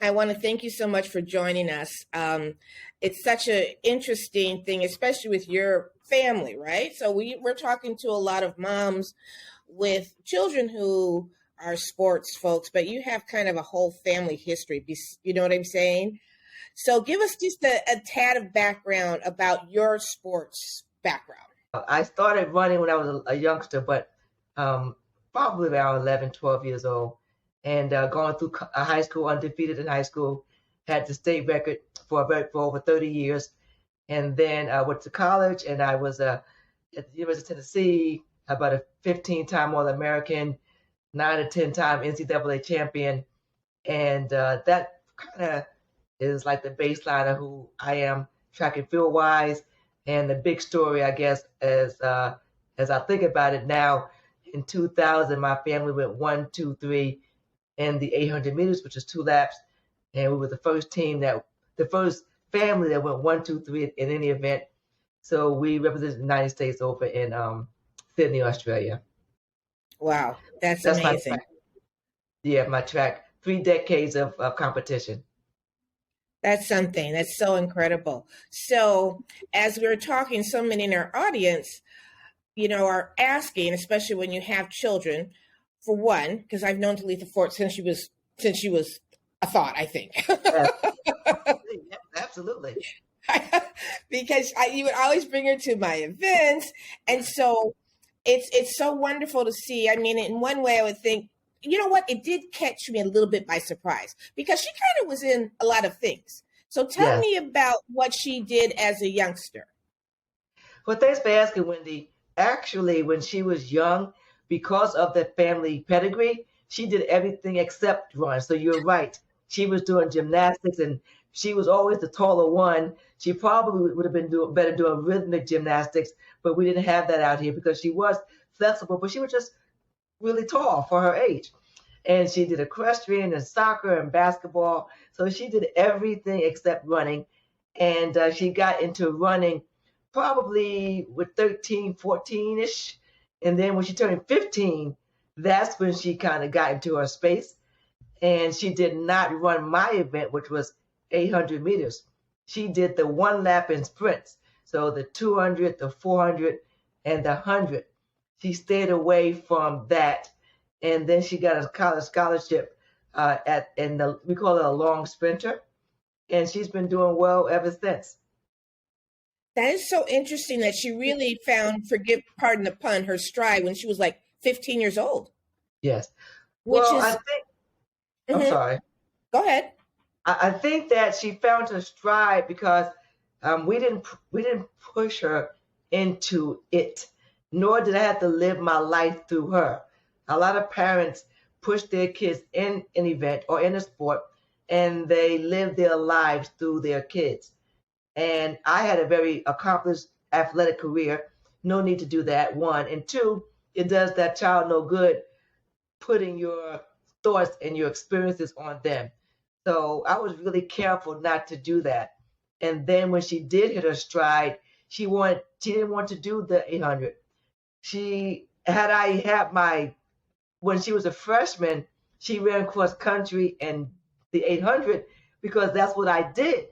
I want to thank you so much for joining us. It's such an interesting thing, especially with your family, right? So we're talking to a lot of moms with children who are sports folks, but you have kind of a whole family history. You know what I'm saying? So give us just a tad of background about your sports background. I started running when I was a youngster, but probably around 11, 12 years old. And going through high school, undefeated in high school, had the state record for over 30 years. And then I went to college, and I was at the University of Tennessee, about a 15-time All-American, 9 or 10-time NCAA champion. And that kind of is like the baseline of who I am track and field wise. And the big story, I guess, as I think about it now, in 2000, my family went 1, 2, 3 in the 800 meters, which is 2 laps. And we were the first family that went 1, 2, 3 in any event. So we represented the United States over in Sydney, Australia. Wow, that's amazing. My track. Yeah, my track. 3 decades of competition. That's something. That's so incredible. So as we were talking, so many in our audience, are asking, especially when you have children, for one, because I've known Talitha Ford since she was a thought, I think. Yes. Absolutely. Because you would always bring her to my events. And so it's so wonderful to see. I mean, in one way I would think, you know what? It did catch me a little bit by surprise because she kind of was in a lot of things. So tell me about what she did as a youngster. Well, thanks for asking, Wendy. Actually, when she was young, because of the family pedigree, she did everything except run. So you're right. She was doing gymnastics, and she was always the taller one. She probably would have been better doing rhythmic gymnastics, but we didn't have that out here because she was flexible, but she was just really tall for her age. And she did equestrian and soccer and basketball. So she did everything except running. And she got into running probably with 13, 14-ish. And then when she turned 15, that's when she kind of got into her space. And she did not run my event, which was 800 meters. She did the 1 lap in sprints. So the 200, the 400, and the 100. She stayed away from that, and then she got a college scholarship we call it a long sprinter, and she's been doing well ever since. That is so interesting that she really found, pardon the pun, her stride when she was like 15 years old. Yes. I'm sorry. Go ahead. I think that she found her stride because we didn't push her into it. Nor did I have to live my life through her. A lot of parents push their kids in an event or in a sport, and they live their lives through their kids. And I had a very accomplished athletic career. No need to do that, 1. And 2, it does that child no good putting your thoughts and your experiences on them. So I was really careful not to do that. And then when she did hit her stride, she didn't want to do the 800. When she was a freshman, she ran cross country and the 800 because that's what I did.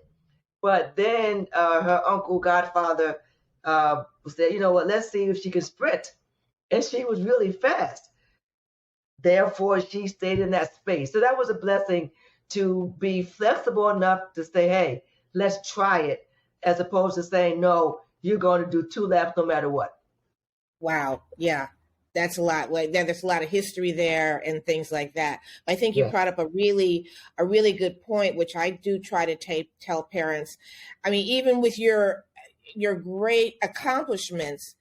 But then her uncle, godfather, said, you know what, let's see if she can sprint. And she was really fast. Therefore, she stayed in that space. So that was a blessing to be flexible enough to say, hey, let's try it, as opposed to saying, no, you're going to do 2 laps no matter what. Wow. Yeah. That's a lot. There's a lot of history there and things like that. I think you brought up a really good point, which I do try to tell parents. I mean, even with your great accomplishments,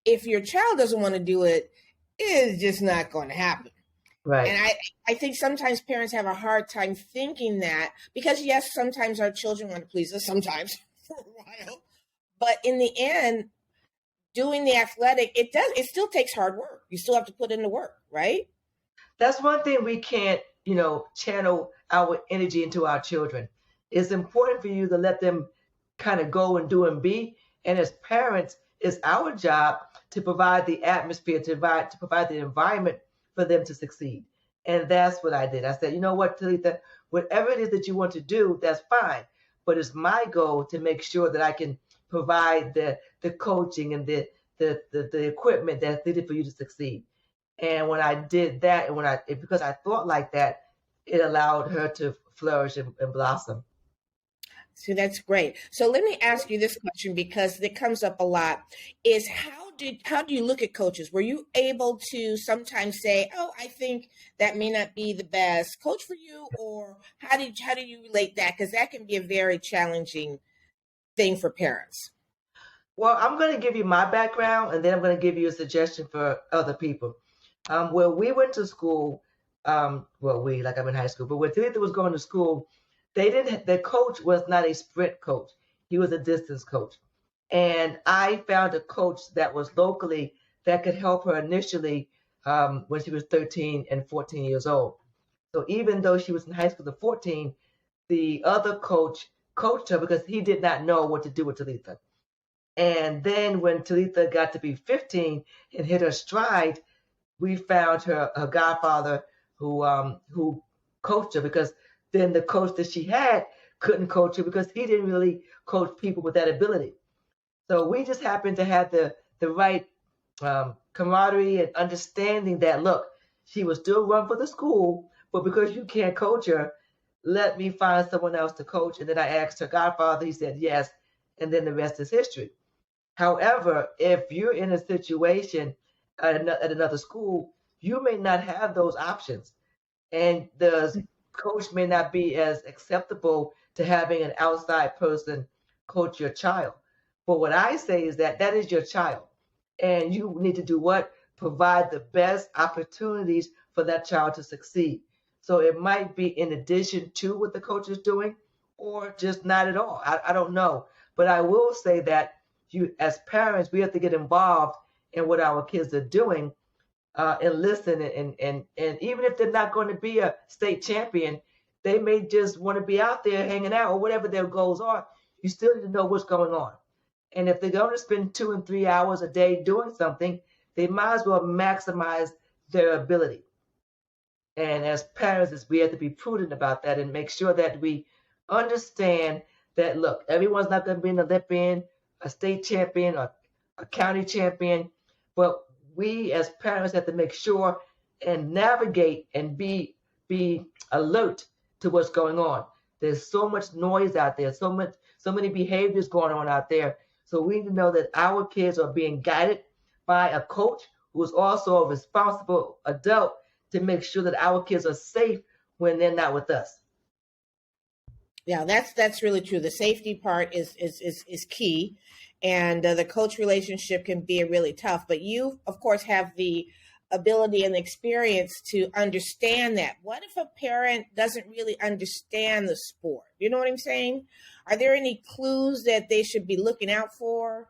if your child doesn't want to do it, it's just not going to happen. Right. And I think sometimes parents have a hard time thinking that because, yes, sometimes our children want to please us, sometimes for a while. But in the end, doing the athletic, it still takes hard work. You still have to put in the work, right? That's one thing we can't, channel our energy into our children. It's important for you to let them kind of go and do and be. And as parents, it's our job to provide the atmosphere, to provide the environment for them to succeed. And that's what I did. I said, you know what, Talitha, whatever it is that you want to do, that's fine. But it's my goal to make sure that I can provide the coaching and the equipment that's needed for you to succeed. And when I did that, and because I thought like that, it allowed her to flourish and blossom. So that's great. So let me ask you this question because it comes up a lot is how do you look at coaches? Were you able to sometimes say, "Oh, I think that may not be the best coach for you," or how do you relate that? Because that can be a very challenging thing for parents. Well, I'm going to give you my background, and then I'm going to give you a suggestion for other people. Where we went to school, like I'm in high school, but when Talitha was going to school, the coach was not a sprint coach. He was a distance coach. And I found a coach that was locally that could help her initially when she was 13 and 14 years old. So even though she was in high school at 14, the other coach coached her because he did not know what to do with Talitha. And then when Talitha got to be 15 and hit her stride, we found her godfather who coached her, because then the coach that she had couldn't coach her because he didn't really coach people with that ability. So we just happened to have the right camaraderie and understanding that, look, she will still run for the school, but because you can't coach her, let me find someone else to coach. And then I asked her godfather, he said yes, and then the rest is history. However, if you're in a situation at another school, you may not have those options, and the coach may not be as acceptable to having an outside person coach your child. But what I say is that is your child, and you need to do what? Provide the best opportunities for that child to succeed. So it might be in addition to what the coach is doing, or just not at all. I don't know. But I will say that as parents, we have to get involved in what our kids are doing, and listen. And even if they're not going to be a state champion, they may just want to be out there hanging out or whatever their goals are. You still need to know what's going on. And if they're going to spend 2 and 3 hours a day doing something, they might as well maximize their ability. And as parents, we have to be prudent about that and make sure that we understand that, look, everyone's not going to be an Olympian, a state champion, or a county champion, but we as parents have to make sure and navigate and be alert to what's going on. There's so much noise out there, so many behaviors going on out there. So we need to know that our kids are being guided by a coach who is also a responsible adult to make sure that our kids are safe when they're not with us. Yeah, that's really true. The safety part is key, and the coach relationship can be really tough. But you, of course, have the ability and the experience to understand that. What if a parent doesn't really understand the sport? You know what I'm saying? Are there any clues that they should be looking out for?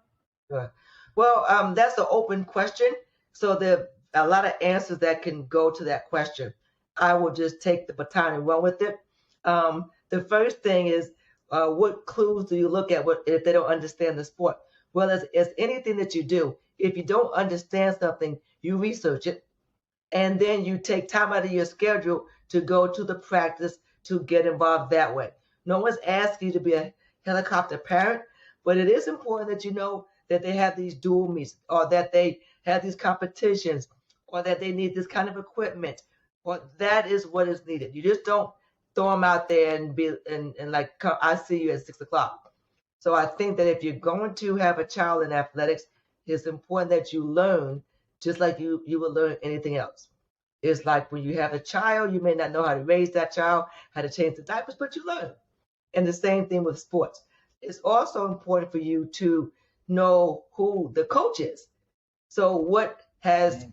Sure. Well, that's an open question. So there are a lot of answers that can go to that question. I will just take the baton and run with it. The first thing is, what clues do you look at if they don't understand the sport? Well, as anything that you do, if you don't understand something, you research it, and then you take time out of your schedule to go to the practice to get involved that way. No one's asking you to be a helicopter parent, but it is important that you know that they have these dual meets, or that they have these competitions, or that they need this kind of equipment, or that is what is needed. You just don't throw them out there and be and like, come, I see you at 6 o'clock. So I think that if you're going to have a child in athletics, it's important that you learn just like you would learn anything else. It's like when you have a child, you may not know how to raise that child, how to change the diapers, but you learn. And the same thing with sports. It's also important for you to know who the coach is. So what have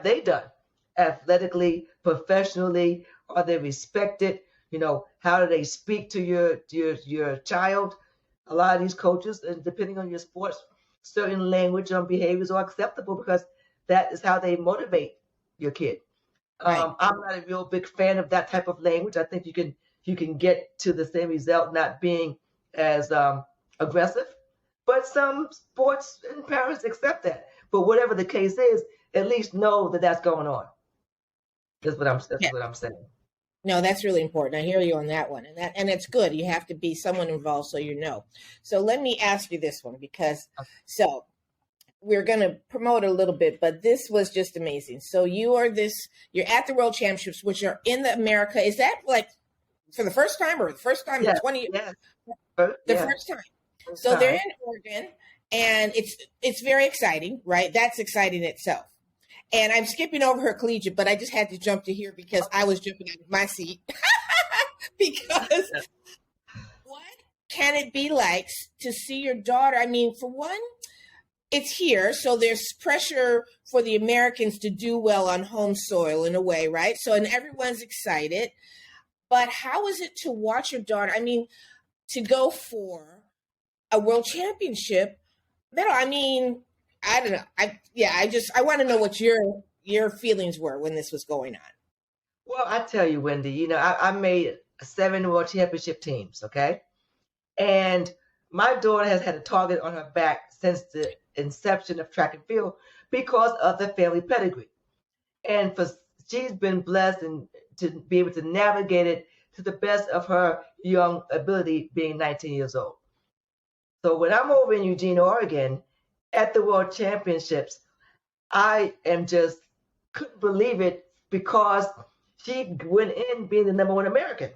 they done athletically, professionally? Are they respected? How do they speak to your child? A lot of these coaches, and depending on your sports, certain language and behaviors are acceptable because that is how they motivate your kid. Right. I'm not a real big fan of that type of language. I think you can get to the same result not being as aggressive. But some sports and parents accept that. But whatever the case is, at least know that that's going on. That's what I'm saying. No, that's really important. I hear you on that one. And it's good. You have to be someone involved so you know. So let me ask you this one because so we're going to promote it a little bit, but this was just amazing. So you're at the World Championships, which are in the America. Is that like for the first time or the first time in 20 years? Yes. The first time. So they're in Oregon, and it's very exciting, right? That's exciting itself. And I'm skipping over her collegiate, but I just had to jump to here because I was jumping out of my seat. Because what can it be like to see your daughter? I mean, for one, it's here, so there's pressure for the Americans to do well on home soil in a way, right? So, and everyone's excited. But how is it to watch your daughter? I mean, to go for a world championship medal. I mean, I don't know. I want to know what your feelings were when this was going on. Well, I tell you, Wendy, I made 7 world championship teams, okay? And my daughter has had a target on her back since the inception of track and field because of the family pedigree. And she's been blessed and to be able to navigate it to the best of her young ability, being 19 years old. So when I'm over in Eugene, Oregon, at the World Championships, I am just couldn't believe it because she went in being the #1 American.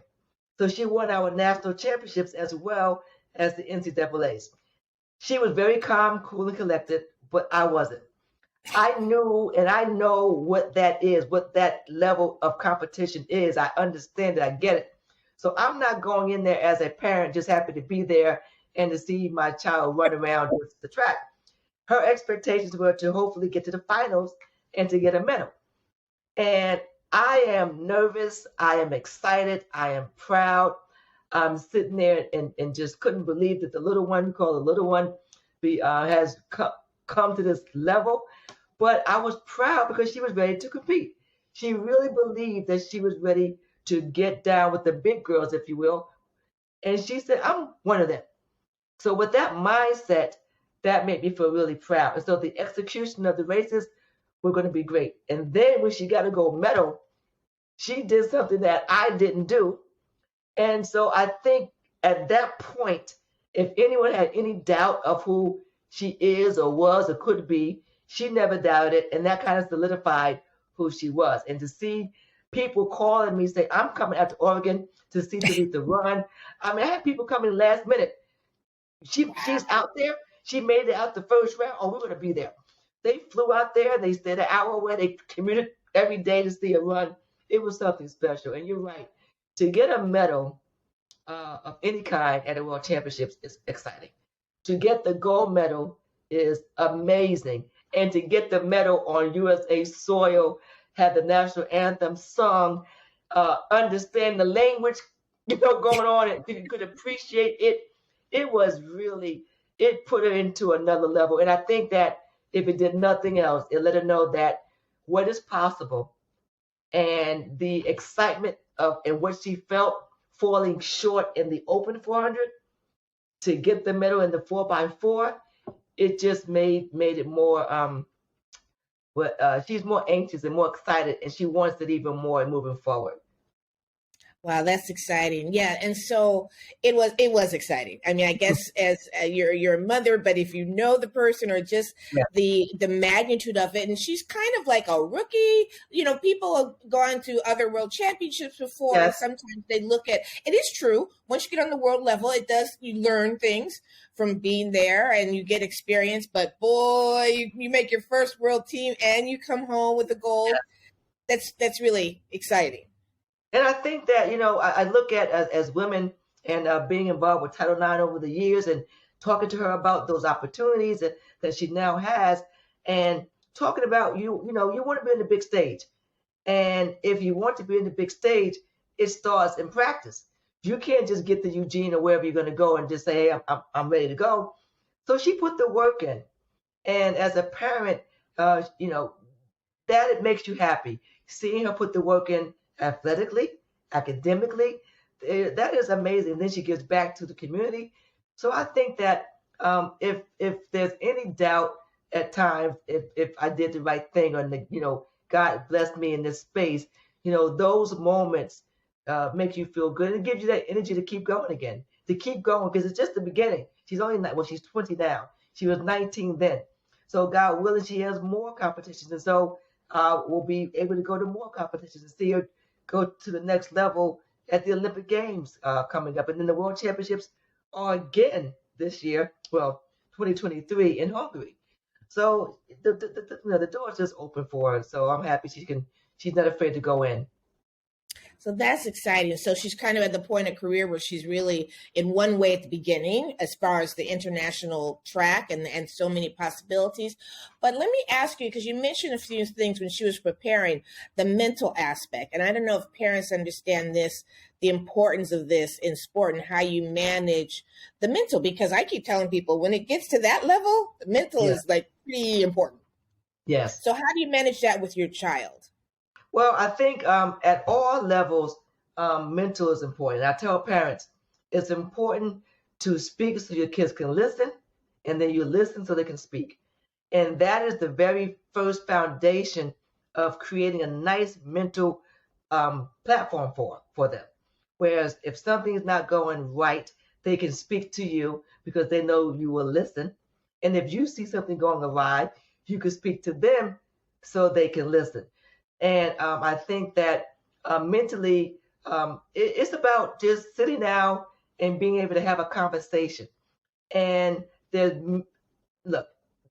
So she won our national championships as well as the NCAAs. She was very calm, cool, and collected, but I wasn't. I knew and I know what that is, what that level of competition is. I understand it. I get it. So I'm not going in there as a parent just happy to be there and to see my child run around the track. Her expectations were to hopefully get to the finals and to get a medal. And I am nervous. I am excited. I am proud. I'm sitting there and just couldn't believe that the little one, we call the little one, has come to this level. But I was proud because she was ready to compete. She really believed that she was ready to get down with the big girls, if you will. And she said, I'm one of them. So with that mindset, that made me feel really proud. And so the execution of the races were going to be great. And then when she got a gold medal, she did something that I didn't do. And so I think at that point, if anyone had any doubt of who she is or was or could be, she never doubted it. And that kind of solidified who she was. And to see people calling me say, I'm coming out to Oregon to see Talitha run. I mean, I had people coming last minute. She's out there. She made it out the first round. Oh, we're going to be there. They flew out there. They stayed an hour away. They commuted every day to see her run. It was something special. And you're right. To get a medal of any kind at the World Championships is exciting. To get the gold medal is amazing. And to get the medal on USA soil, have the national anthem sung, understand the language, going on, and you could appreciate it. It was really, it put her into another level. And I think that if it did nothing else, it let her know that what is possible and the excitement of and what she felt falling short in the open 400 to get the medal in the 4x4, it just made it more she's more anxious and more excited, and she wants it even more moving forward. Wow, that's exciting. Yeah, and so it was exciting. I mean, I guess as you're a mother, but if you know the person or just the magnitude of it, and she's kind of like a rookie. People have gone to other world championships before. Yes. Sometimes they look at it is true. Once you get on the world level, you learn things from being there and you get experience. But boy, you make your first world team and you come home with the gold. Yeah. That's really exciting. And I think that, I look at as women and being involved with Title IX over the years and talking to her about those opportunities that she now has and talking about you want to be in the big stage. And if you want to be in the big stage, it starts in practice. You can't just get to Eugene or wherever you're going to go and just say, hey, I'm ready to go. So she put the work in. And as a parent, that it makes you happy. Seeing her put the work in athletically, academically, that is amazing. Then she gives back to the community. So I think that if there's any doubt at times if I did the right thing or God blessed me in this space, those moments makes you feel good. And it gives you that energy to keep going again, to keep going, because it's just the beginning. She's only not, well, she's 20 now. She was 19 then. So God willing, she has more competitions. And so we'll be able to go to more competitions and see her go to the next level at the Olympic Games coming up. And then the World Championships are again this year, well, 2023 in Hungary. So the door is just open for her. So I'm happy she's not afraid to go in. So that's exciting. So she's kind of at the point of career where she's really in one way at the beginning as far as the international track and so many possibilities. But let me ask you, because you mentioned a few things when she was preparing, the mental aspect. And I don't know if parents understand this, the importance of this in sport and how you manage the mental, because I keep telling people when it gets to that level, the mental is like pretty important. Yes. So how do you manage that with your child? Well, I think at all levels, mental is important. I tell parents it's important to speak so your kids can listen, and then you listen so they can speak. And that is the very first foundation of creating a nice mental platform for them. Whereas if something is not going right, they can speak to you because they know you will listen. And if you see something going awry, you can speak to them so they can listen. And I think that mentally, it's about just sitting down and being able to have a conversation. And look,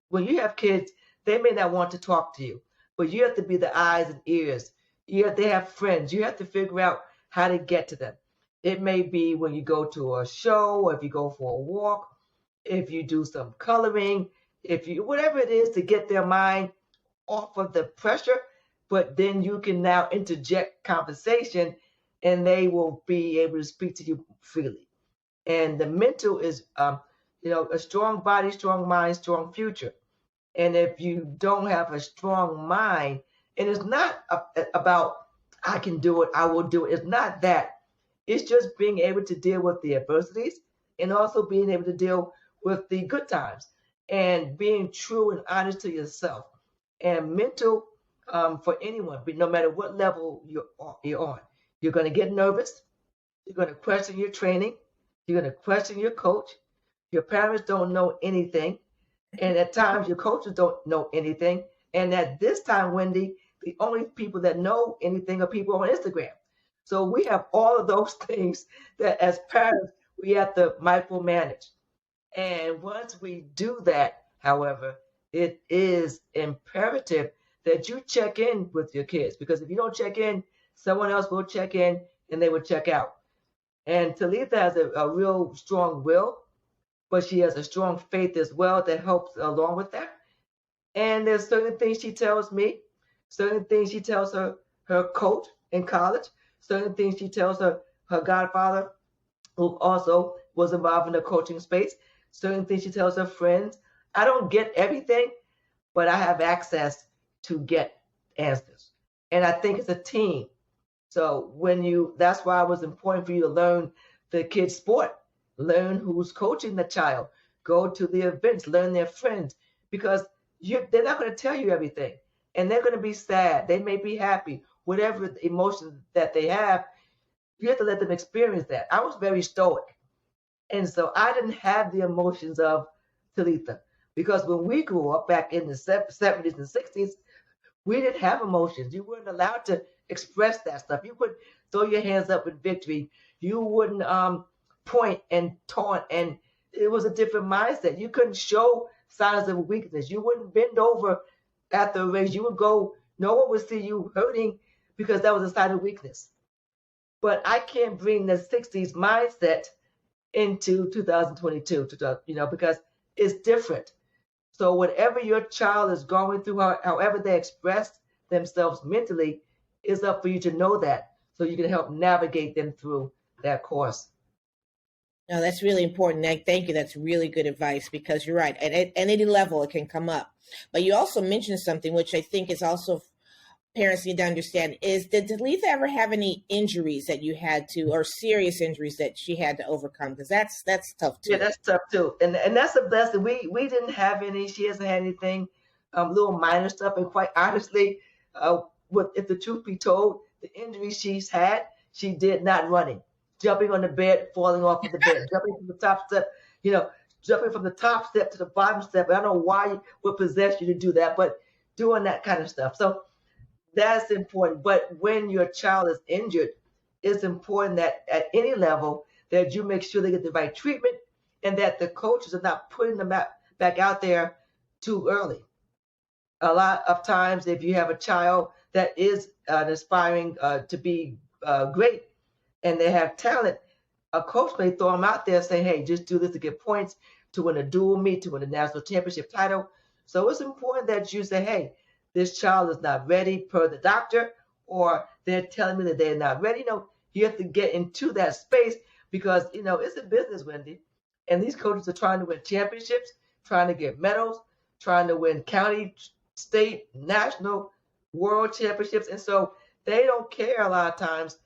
when you have kids, they may not want to talk to you, but you have to be the eyes and ears. You have to have friends. You have to figure out how to get to them. It may be when you go to a show, or if you go for a walk, if you do some coloring, if you whatever it is to get their mind off of the pressure, but then you can now interject conversation and they will be able to speak to you freely. And the mental is, a strong body, strong mind, strong future. And if you don't have a strong mind, and it's not about, I can do it, I will do it. It's not that. It's just being able to deal with the adversities and also being able to deal with the good times and being true and honest to yourself. And mental, for anyone, but no matter what level you're on, you're going to get nervous. You're going to question your training. You're going to question your coach. Your parents don't know anything. And at times, your coaches don't know anything. And at this time, Wendy, the only people that know anything are people on Instagram. So we have all of those things that as parents, we have to micromanage. And once we do that, however, it is imperative that you check in with your kids, because if you don't check in, someone else will check in and they will check out. And Talitha has a real strong will, but she has a strong faith as well that helps along with that. And there's certain things she tells me, certain things she tells her coach in college, certain things she tells her godfather, who also was involved in the coaching space, certain things she tells her friends. I don't get everything, but I have access to get answers. And I think it's a team. So that's why it was important for you to learn the kids' sport, learn who's coaching the child, go to the events, learn their friends, because they're not going to tell you everything. And they're going to be sad. They may be happy, whatever the emotions that they have, you have to let them experience that. I was very stoic. And so I didn't have the emotions of Talitha, because when we grew up back in the 70s and 60s, we didn't have emotions. You weren't allowed to express that stuff. You couldn't throw your hands up in victory. You wouldn't point and taunt. And it was a different mindset. You couldn't show signs of weakness. You wouldn't bend over after a race. You would go, no one would see you hurting because that was a sign of weakness. But I can't bring the 60s mindset into 2022, because it's different. So whatever your child is going through, however they express themselves mentally, it's up for you to know that so you can help navigate them through that course. No, that's really important. Thank you. That's really good advice, because you're right. At any level, it can come up. But you also mentioned something which I think is also parents need to understand is, did Talitha ever have any injuries that you had to, or serious injuries that she had to overcome? Because that's tough too. Yeah, that's tough too. And that's a blessing. We didn't have any. She hasn't had anything, little minor stuff. And quite honestly, if the truth be told, the injuries she's had, she did not running, jumping on the bed, falling off of the bed, jumping from the top step, you know, jumping from the top step to the bottom step. I don't know why would possess you to do that, but doing that kind of stuff. So that's important. But when your child is injured, it's important that at any level that you make sure they get the right treatment and that the coaches are not putting them back out there too early. A lot of times, if you have a child that is aspiring to be great and they have talent, a coach may throw them out there saying, hey, just do this to get points, to win a dual meet, to win a national championship title. So it's important that you say, hey, this child is not ready per the doctor, or they're telling me that they're not ready. You have to get into that space because, it's a business, Wendy. And these coaches are trying to win championships, trying to get medals, trying to win county, state, national, world championships. And so they don't care a lot of times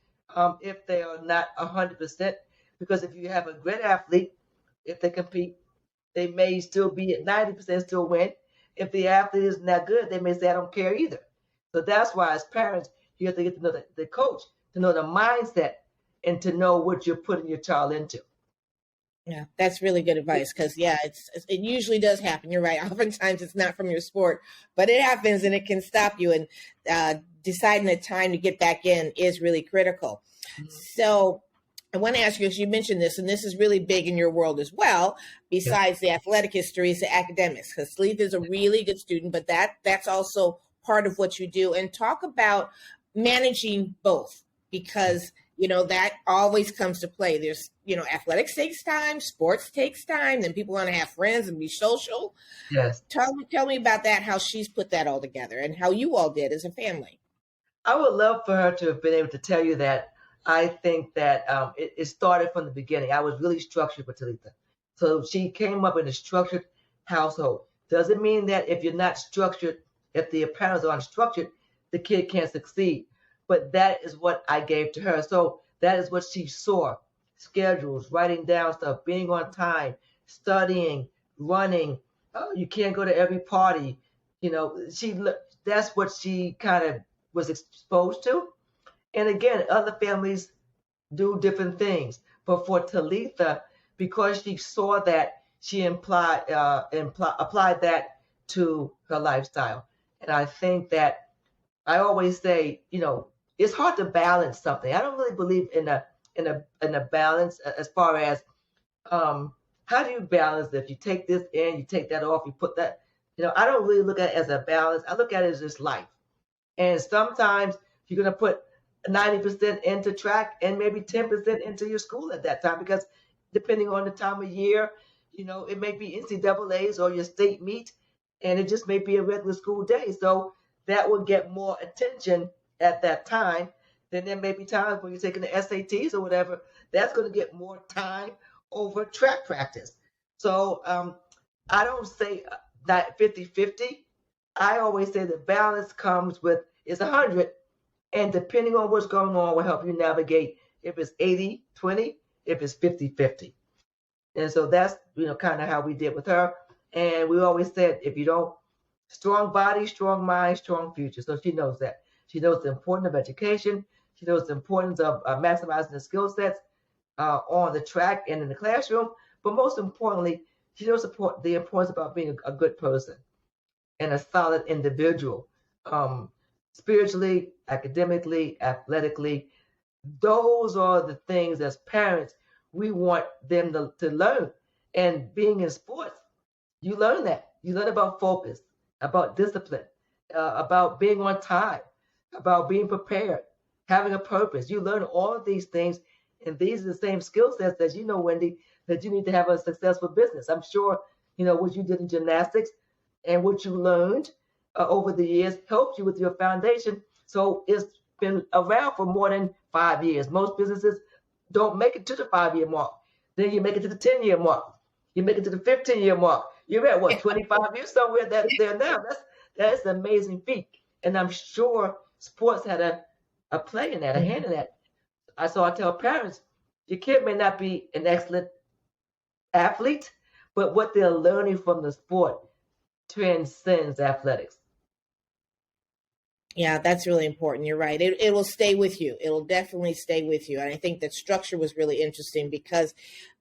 if they are not 100%, because if you have a great athlete, if they compete, they may still be at 90%, still win. If the athlete isn't that good, they may say, I don't care either. So that's why as parents, you have to get to know the coach, to know the mindset, and to know what you're putting your child into. Yeah, that's really good advice because, it usually does happen. You're right. Oftentimes it's not from your sport, but it happens and it can stop you. And deciding the time to get back in is really critical. Mm-hmm. So I want to ask you, as you mentioned this, and this is really big in your world as well, besides the athletic history, is the academics, because Talitha is a really good student, but that's also part of what you do. And talk about managing both, because that always comes to play. There's, athletics takes time, sports takes time, then people want to have friends and be social. Yes. Tell me about that, how she's put that all together and how you all did as a family. I would love for her to have been able to tell you that. I think that it started from the beginning. I was really structured with Talitha. So she came up in a structured household. Doesn't mean that if you're not structured, if the parents are unstructured, the kid can't succeed. But that is what I gave to her. So that is what she saw. Schedules, writing down stuff, being on time, studying, running. Oh, you can't go to every party. That's what she kind of was exposed to. And again, other families do different things. But for Talitha, because she saw that, she applied that to her lifestyle. And I think that I always say, it's hard to balance something. I don't really believe in a balance as far as how do you balance it? If you take this in, you take that off, you put that. I don't really look at it as a balance. I look at it as just life. And sometimes you're going to put 90% into track and maybe 10% into your school at that time, because depending on the time of year, it may be NCAAs or your state meet, and it just may be a regular school day. So that will get more attention at that time. Then there may be times when you're taking the SATs or whatever, that's going to get more time over track practice. So I don't say that 50-50. I always say the balance comes with is 100. And depending on what's going on will help you navigate if it's 80-20, if it's 50-50. And so that's, kind of how we did with her. And we always said, if you don't, strong body, strong mind, strong future. So she knows that. She knows the importance of education. She knows the importance of maximizing the skill sets on the track and in the classroom. But most importantly, she knows the importance about being a good person and a solid individual. Spiritually, academically, athletically, those are the things as parents we want them to learn. And being in sports, you learn that. You learn about focus, about discipline, about being on time, about being prepared, having a purpose. You learn all of these things, and these are the same skill sets that Wendy, that you need to have a successful business. I'm sure, what you did in gymnastics and what you learned over the years helped you with your foundation. So it's been around for more than 5 years. Most businesses don't make it to the 5-year mark. Then you make it to the 10-year mark. You make it to the 15-year mark. You're at what, 25 years somewhere that's there now. That's an amazing feat. And I'm sure sports had a play in that, a hand in that. So I tell parents, your kid may not be an excellent athlete, but what they're learning from the sport transcends athletics. Yeah, that's really important. You're right. It will stay with you. It'll definitely stay with you. And I think that structure was really interesting because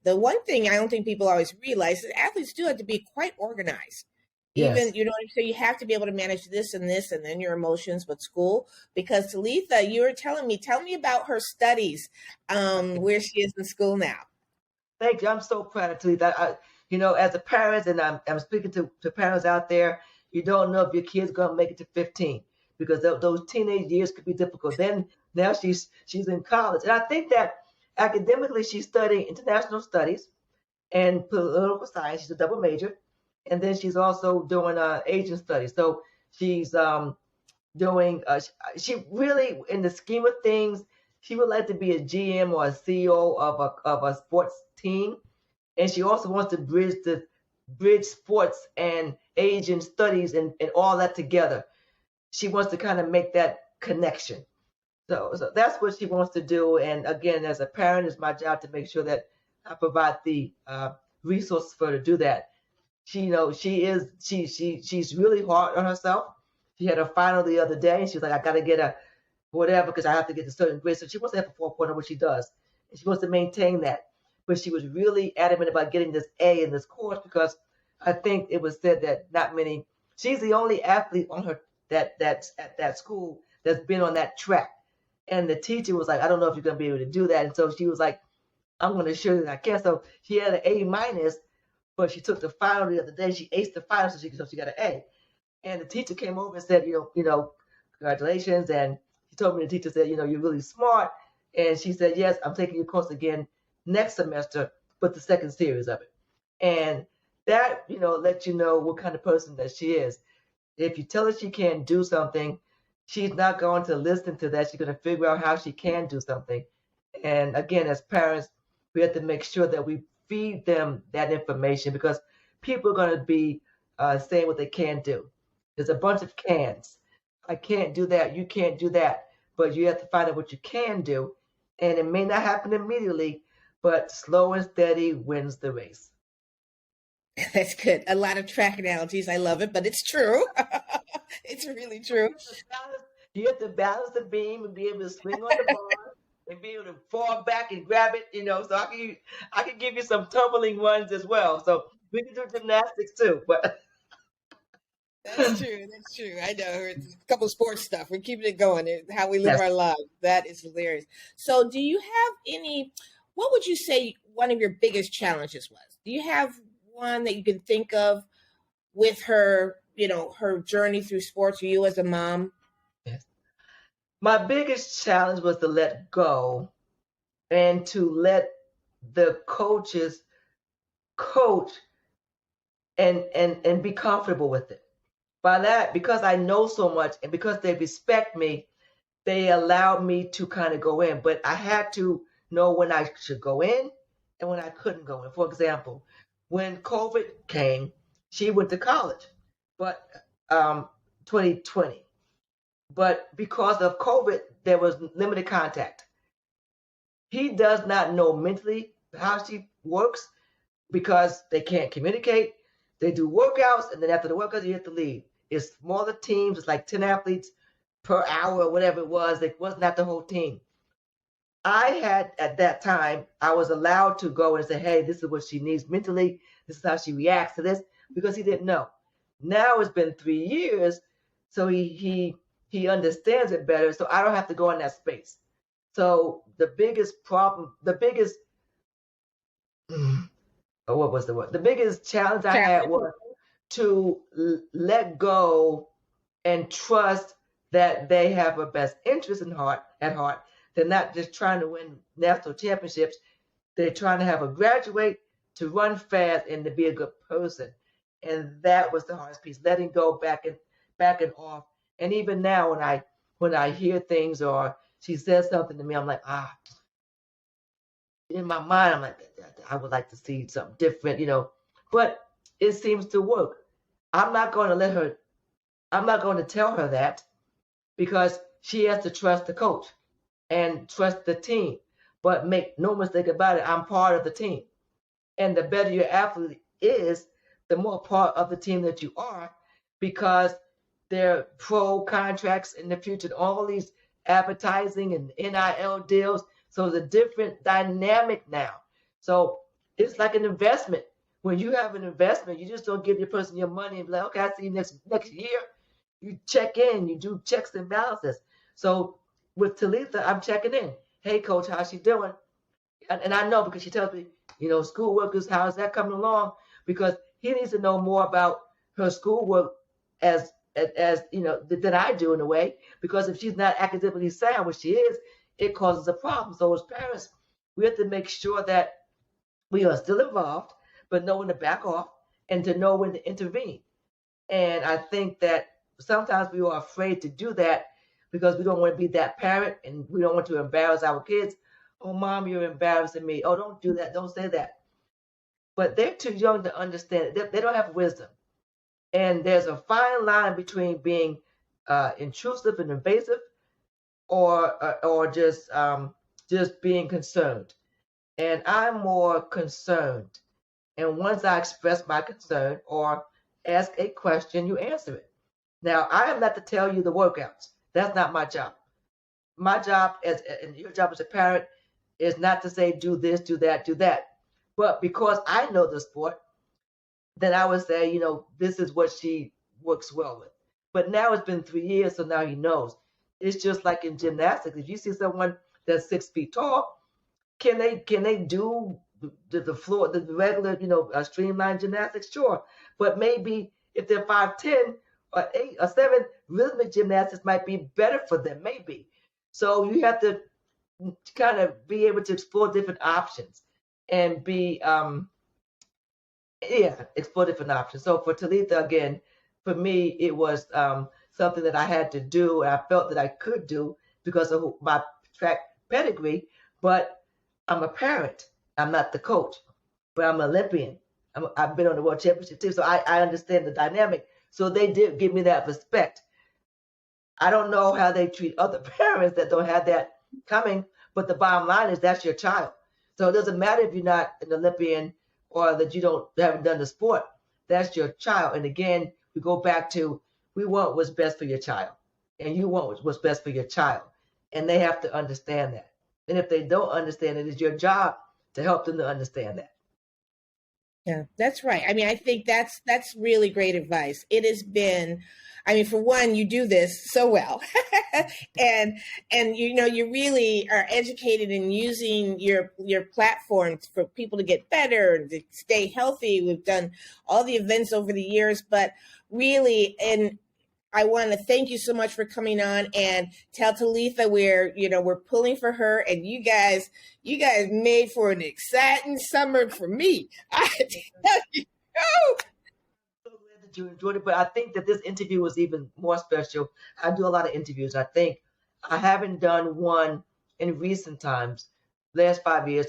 the one thing I don't think people always realize is athletes do have to be quite organized. Yes. Even, so you have to be able to manage this and then your emotions, but school, because Talitha, you were tell me about her studies, where she is in school now. Thank you. I'm so proud of Talitha. As a parent, and I'm speaking to parents out there, you don't know if your kid's gonna make it to 15 because those teenage years could be difficult. Then now she's in college, and I think that academically she's studying international studies and political science. She's a double major, and then she's also doing Asian studies. So she's doing. She really, in the scheme of things, she would like to be a GM or a CEO of a sports team, and she also wants to bridge sports and Asian studies and all that together. She wants to kind of make that connection. So that's what she wants to do. And again, as a parent, it's my job to make sure that I provide the resources for her to do that. She's really hard on herself. She had a final the other day, and she was like, I got to get a whatever because I have to get a certain grade. So she wants to have a 4.0, which she does, and she wants to maintain that. But she was really adamant about getting this A in this course because I think it was said that not many. She's the only athlete on her that's at that school that's been on that track. And the teacher was like, I don't know if you're gonna be able to do that. And so she was like, I'm gonna show you that I can. So she had an A minus, but she took the final the other day. She aced the final, so she got an A. And the teacher came over and said, congratulations. And she told me the teacher said, you're really smart. And she said, yes, I'm taking your course again next semester, but the second series of it. And that, lets you know what kind of person that she is. If you tell her she can't do something, she's not going to listen to that. She's going to figure out how she can do something. And again, as parents, we have to make sure that we feed them that information because people are going to be saying what they can't do. There's a bunch of cans. I can't do that. You can't do that. But you have to find out what you can do. And it may not happen immediately, but slow and steady wins the race. That's good. A lot of track analogies. I love it, but it's true. It's really true. You have to balance the beam and be able to swing on the bar and be able to fall back and grab it, So I can give you some tumbling ones as well. So we can do gymnastics too. But that's true. That's true. I know. It's a couple of sports stuff. We're keeping it going. How we live yes. our lives. That is hilarious. So, do you have any? What would you say one of your biggest challenges was? Do you have one that you can think of with her? Her journey through sports for you as a mom. Yes. My biggest challenge was to let go and to let the coaches coach and be comfortable with it. By that, because I know so much and because they respect me, they allowed me to kind of go in. But I had to know when I should go in and when I couldn't go in. For example, when COVID came, she went to college, but 2020. But because of COVID, there was limited contact. He does not know mentally how she works because they can't communicate. They do workouts, and then after the workouts, you have to leave. It's smaller teams. It's like 10 athletes per hour or whatever it was. It was not the whole team. I had, at that time, I was allowed to go and say, hey, this is what she needs mentally. This is how she reacts to this, because he didn't know. Now it's been 3 years, so he understands it better, so I don't have to go in that space. So the biggest problem, what was the word? The biggest challenge I had was to let go and trust that they have a best interest at heart. They're not just trying to win national championships. They're trying to have a graduate, to run fast, and to be a good person. And that was the hardest piece, letting go, back and off. And even now, when I hear things or she says something to me, I'm like, in my mind, I'm like, I would like to see something different, But it seems to work. I'm not going to tell her that because she has to trust the coach and trust the team. But make no mistake about it, I'm part of the team. And the better your athlete is, the more part of the team that you are, because their pro contracts in the future, all these advertising and NIL deals. So it's a different dynamic now. So it's like an investment. When you have an investment, you just don't give your person your money and be like, okay, I see you next year. You check in, you do checks and balances. So with Talitha, I'm checking in. Hey, coach, how's she doing? And I know because she tells me, schoolwork is how is that coming along? Because he needs to know more about her schoolwork as than I do in a way. Because if she's not academically sound, which she is, it causes a problem. So as parents, we have to make sure that we are still involved, but know when to back off and to know when to intervene. And I think that sometimes we are afraid to do that because we don't want to be that parent and we don't want to embarrass our kids. Oh, mom, you're embarrassing me. Oh, don't do that. Don't say that. But they're too young to understand it. They don't have wisdom. And there's a fine line between being intrusive and invasive or just being concerned. And I'm more concerned. And once I express my concern or ask a question, you answer it. Now, I am not to tell you the workouts. That's not my job. My job and your job as a parent is not to say do this, do that, do that. But because I know the sport, then I would say, this is what she works well with. But now it's been 3 years, so now he knows. It's just like in gymnastics. If you see someone that's 6 feet tall, can they do the floor, the regular, streamlined gymnastics? Sure. But maybe if they're 5'10" or 8 or 7, rhythmic gymnastics might be better for them, maybe. So you have to kind of be able to explore different options and explore different options. So for Talitha, again, for me, it was something that I had to do, and I felt that I could do because of my track pedigree. But I'm a parent. I'm not the coach, but I'm an Olympian. I've been on the world championship team, so I understand the dynamic. So they did give me that respect. I don't know how they treat other parents that don't have that coming, but the bottom line is that's your child. So it doesn't matter if you're not an Olympian or that you haven't done the sport. That's your child. And again, we go back to we want what's best for your child, and you want what's best for your child, and they have to understand that. And if they don't understand it, it's your job to help them to understand that. Yeah, that's right. I mean, I think that's really great advice. It has been, I mean, for one, you do this so well, and you really are educated in using your platforms for people to get better and to stay healthy. We've done all the events over the years, but really, and I want to thank you so much for coming on and tell Talitha we're pulling for her, and you guys made for an exciting summer for me. I tell you. I'm so glad that you enjoyed it, but I think that this interview was even more special. I do a lot of interviews. I think I haven't done one in recent times, last 5 years,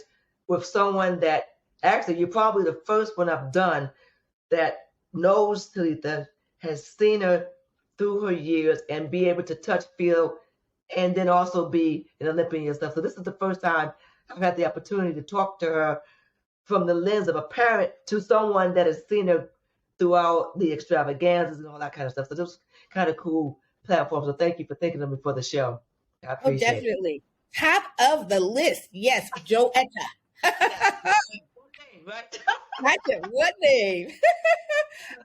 with someone that actually you're probably the first one I've done that knows Talitha, has seen her through her years and be able to touch, feel, and then also be an Olympian and stuff. So this is the first time I've had the opportunity to talk to her from the lens of a parent to someone that has seen her throughout the extravaganzas and all that kind of stuff. So this was kind of cool platform. So thank you for thinking of me for the show. I appreciate it. Definitely. Top of the list. Yes, Joetta. Right? Gotcha. What name?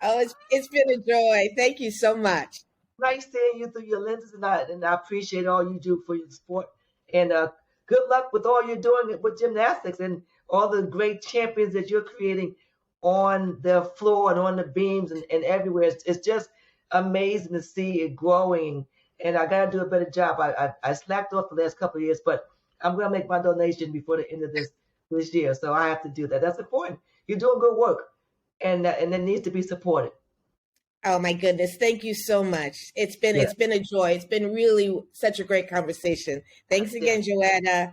Oh, it's been a joy. Thank you so much. Nice seeing you through your lenses, and I appreciate all you do for your sport. And good luck with all you're doing with gymnastics and all the great champions that you're creating on the floor and on the beams and everywhere. It's just amazing to see it growing. And I got to do a better job. I slacked off the last couple of years, but I'm going to make my donation before the end of this year. So I have to do that. That's important. You're doing good work, and it needs to be supported. Oh my goodness. Thank you so much. It's been a joy. It's been really such a great conversation. Thanks again, Joetta.